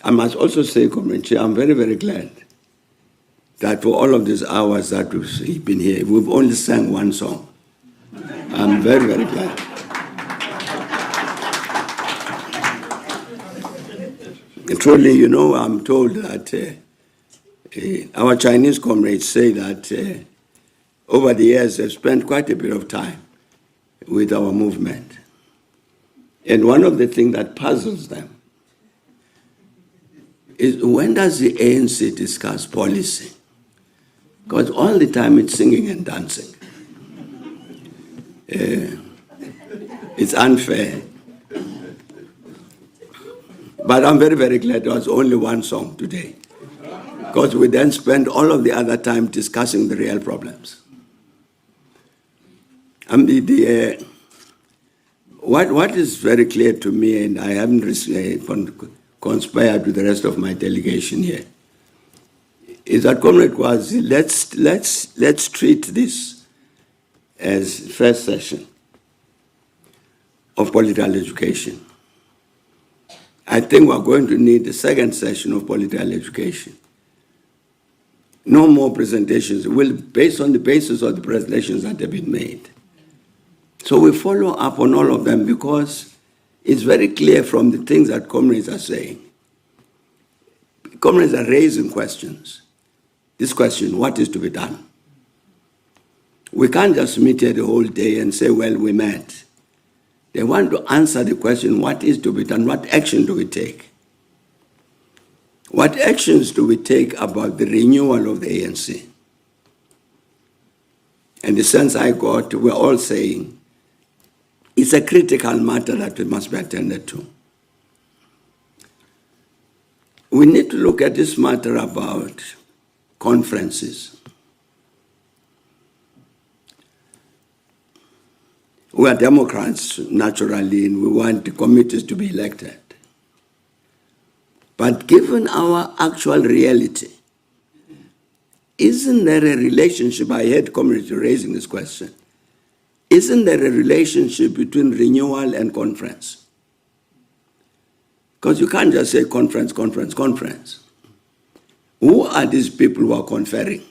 I must also say, Comrade Chair, I'm very, very glad that for all of these hours that we've been here, we've only sang one song. I'm very, very glad. Truly, you know, I'm told that our Chinese comrades say that over the years they've spent quite a bit of time with our movement. And one of the things that puzzles them is, when does the ANC discuss policy? Because all the time it's singing and dancing. It's unfair. But I'm very, very glad there was only one song today, because we then spend all of the other time discussing the real problems. What is very clear to me, and I haven't conspired with the rest of my delegation here, is that, Comrade Kwazi, let's treat this as first session of political education. I think we're going to need the second session of political education. No more presentations, based on the basis of the presentations that have been made. So we follow up on all of them, because it's very clear from the things that comrades are saying. Comrades are raising questions. This question, what is to be done? We can't just meet here the whole day and say, well, we met. They want to answer the question, what is to be done? What action do we take? What actions do we take about the renewal of the ANC? And the sense I got, we're all saying, it's a critical matter that we must be attended to. We need to look at this matter about conferences. We are Democrats, naturally, and we want the committees to be elected. But given our actual reality, isn't there a relationship? I heard comrades raising this question. Isn't there a relationship between renewal and conference? Because you can't just say conference, conference, conference. Who are these people who are conferring?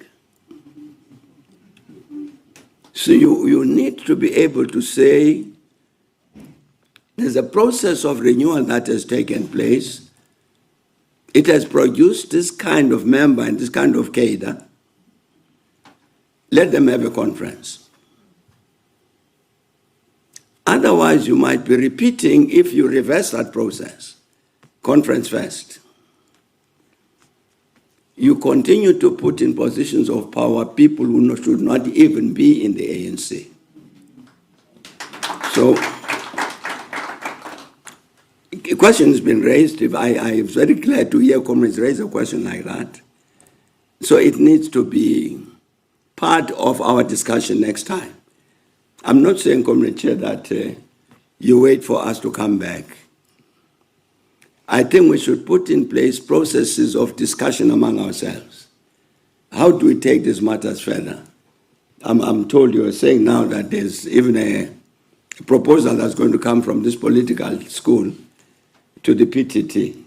So you need to be able to say, there's a process of renewal that has taken place. It has produced this kind of member and this kind of cadre. Let them have a conference. Otherwise, you might be repeating, if you reverse that process, conference first. You continue to put in positions of power people who should not even be in the ANC. So, a question has been raised. I am very glad to hear comrades raise a question like that. So it needs to be part of our discussion next time. I'm not saying, Comrade Chair, that you wait for us to come back. I think we should put in place processes of discussion among ourselves. How do we take these matters further? I'm told you are saying now that there's even a proposal that's going to come from this political school to the PTT,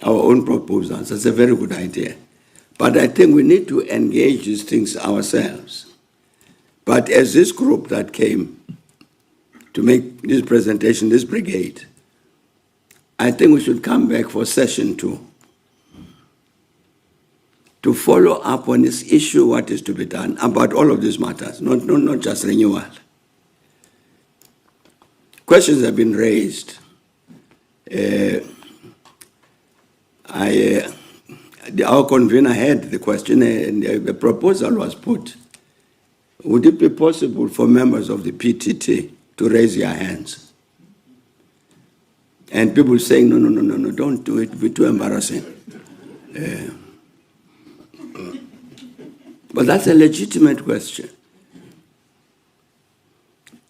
our own proposals. That's a very good idea. But I think we need to engage these things ourselves. But as this group that came to make this presentation, this brigade, I think we should come back for session 2 to follow up on this issue, what is to be done about all of these matters, not just renewal. Questions have been raised. Our convener had the question and the proposal was put. Would it be possible for members of the PTT to raise their hands? And people saying, no, don't do it, it'll be too embarrassing. But that's a legitimate question.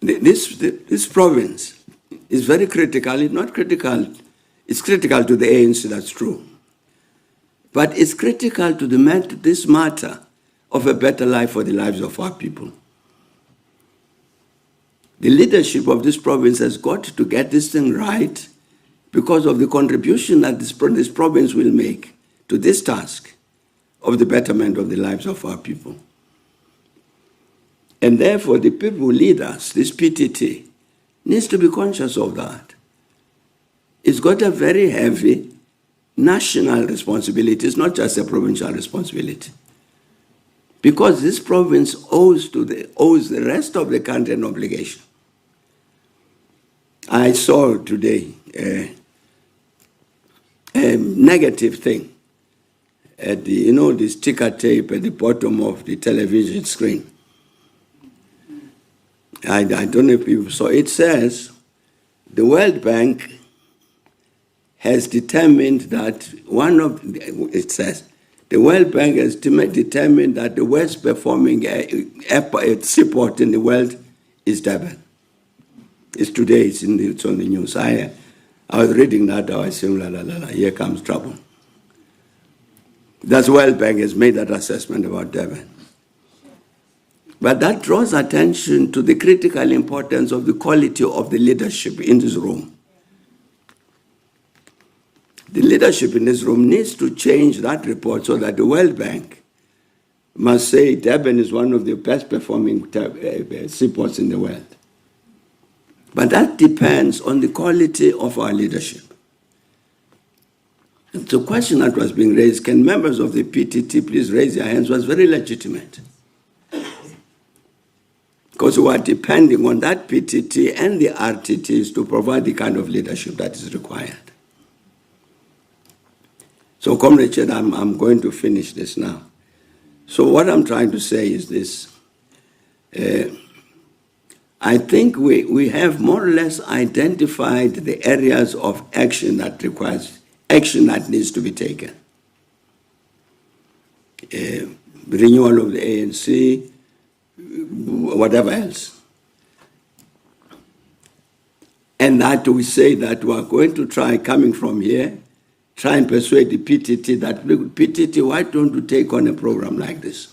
This province is very critical. It's not critical. It's critical to the ANC, that's true. But it's critical to this matter of a better life for the lives of our people. The leadership of this province has got to get this thing right because of the contribution that this province will make to this task of the betterment of the lives of our people. And therefore, the people who lead us, this PTT, needs to be conscious of that. It's got a very heavy national responsibility. It's not just a provincial responsibility. Because this province owes the rest of the country an obligation. I saw today a negative thing at the sticker tape at the bottom of the television screen. I don't know if you saw. It says the World Bank has determined that the World Bank has determined that the worst performing seaport in the world is Durban. It's today, it's on the news. I was reading that, I was saying, here comes trouble. That's World Bank has made that assessment about Durban. But that draws attention to the critical importance of the quality of the leadership in this room. The leadership in this room needs to change that report so that the World Bank must say Durban is one of the best performing seaports in the world. But that depends on the quality of our leadership. And the question that was being raised, can members of the PTT please raise their hands, was very legitimate. Because we are depending on that PTT and the RTTs to provide the kind of leadership that is required. So, Comrade Chair, I'm going to finish this now. So what I'm trying to say is this. I think we have more or less identified the areas of action that requires action that needs to be taken. Renewal of the ANC, whatever else. And that we say that we are going to try, coming from here, try and persuade the PTT that, PTT, why don't you take on a program like this?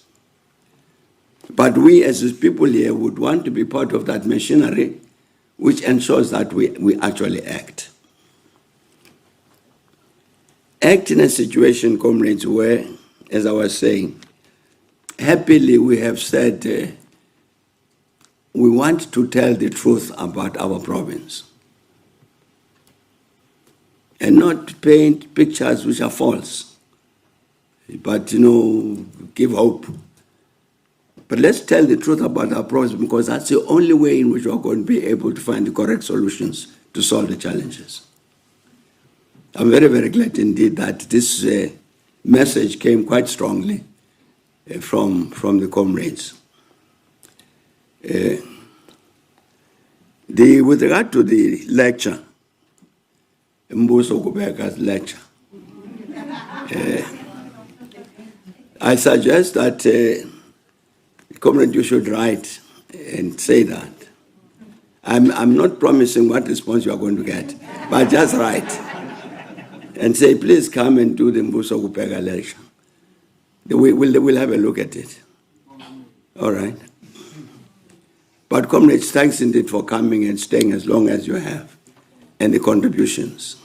But we as people here would want to be part of that machinery which ensures that we actually act. Act in a situation, comrades, where, as I was saying, happily we have said we want to tell the truth about our province and not paint pictures which are false, but, give hope. But let's tell the truth about our province, because that's the only way in which we're going to be able to find the correct solutions to solve the challenges. I'm very, very glad indeed that this message came quite strongly from the comrades. With regard to the lecture, Mbuso Kubeka's lecture, I suggest that, Comrade, you should write and say that. I'm not promising what response you are going to get, but just write and say, please come and do the Mbuso Kubeka lecture. We'll have a look at it. All right. But comrades, thanks indeed for coming and staying as long as you have, and the contributions.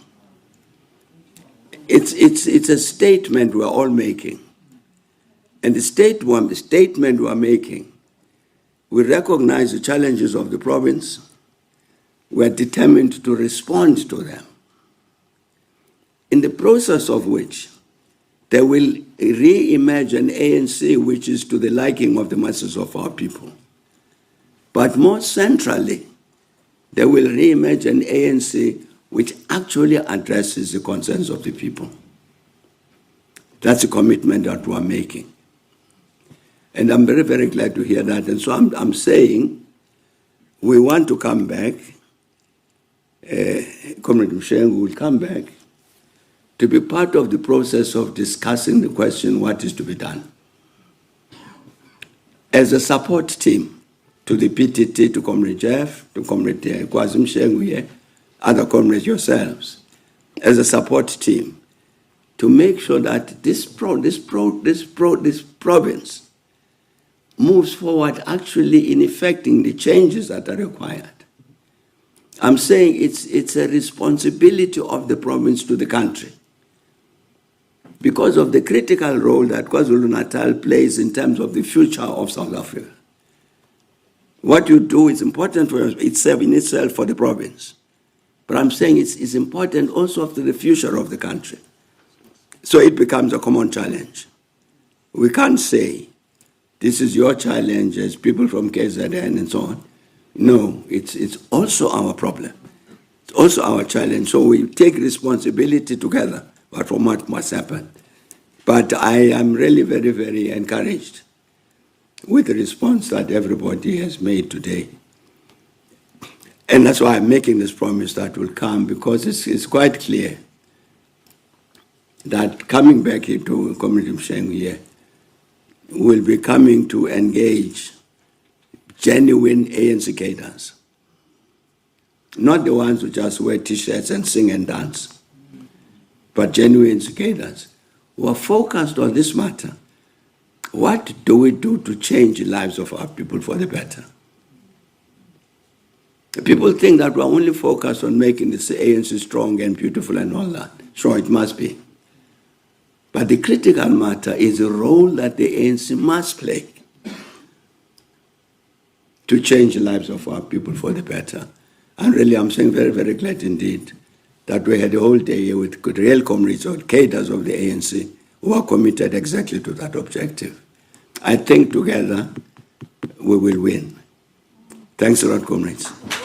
It's a statement we're all making. And the statement we're making, we recognize the challenges of the province. We're determined to respond to them, in the process of which they will re-emerge an ANC which is to the liking of the masses of our people. But more centrally, they will re-emerge an ANC which actually addresses the concerns of the people. That's a commitment that we're making. And I'm very, very glad to hear that. And so I'm saying we want to come back, Comrade Mshengu will come back to be part of the process of discussing the question, what is to be done. As a support team to the PTT, to Comrade Jeff, to Comrade Kwazim Mshengu here, other comrades yourselves, as a support team, to make sure that this province moves forward actually in effecting the changes that are required. I'm saying it's a responsibility of the province to the country because of the critical role that KwaZulu-Natal plays in terms of the future of South Africa. What you do is important for itself in itself for the province. But I'm saying it's important also for the future of the country. So it becomes a common challenge. We can't say, this is your challenge as people from KZN and so on. No, it's also our problem. It's also our challenge. So we take responsibility together, but from what must happen. But I am really very, very encouraged with the response that everybody has made today. And that's why I'm making this promise that will come, because it's quite clear that coming back into Comrade Mshengu here, will be coming to engage genuine ANC cadres. Not the ones who just wear T-shirts and sing and dance, but genuine cadres who are focused on this matter. What do we do to change the lives of our people for the better? People think that we're only focused on making the ANC strong and beautiful and all that. Sure, it must be. But the critical matter is the role that the ANC must play to change the lives of our people for the better. And really, I'm saying very, very glad indeed that we had a whole day here with real comrades or cadres of the ANC who are committed exactly to that objective. I think together we will win. Thanks a lot, comrades.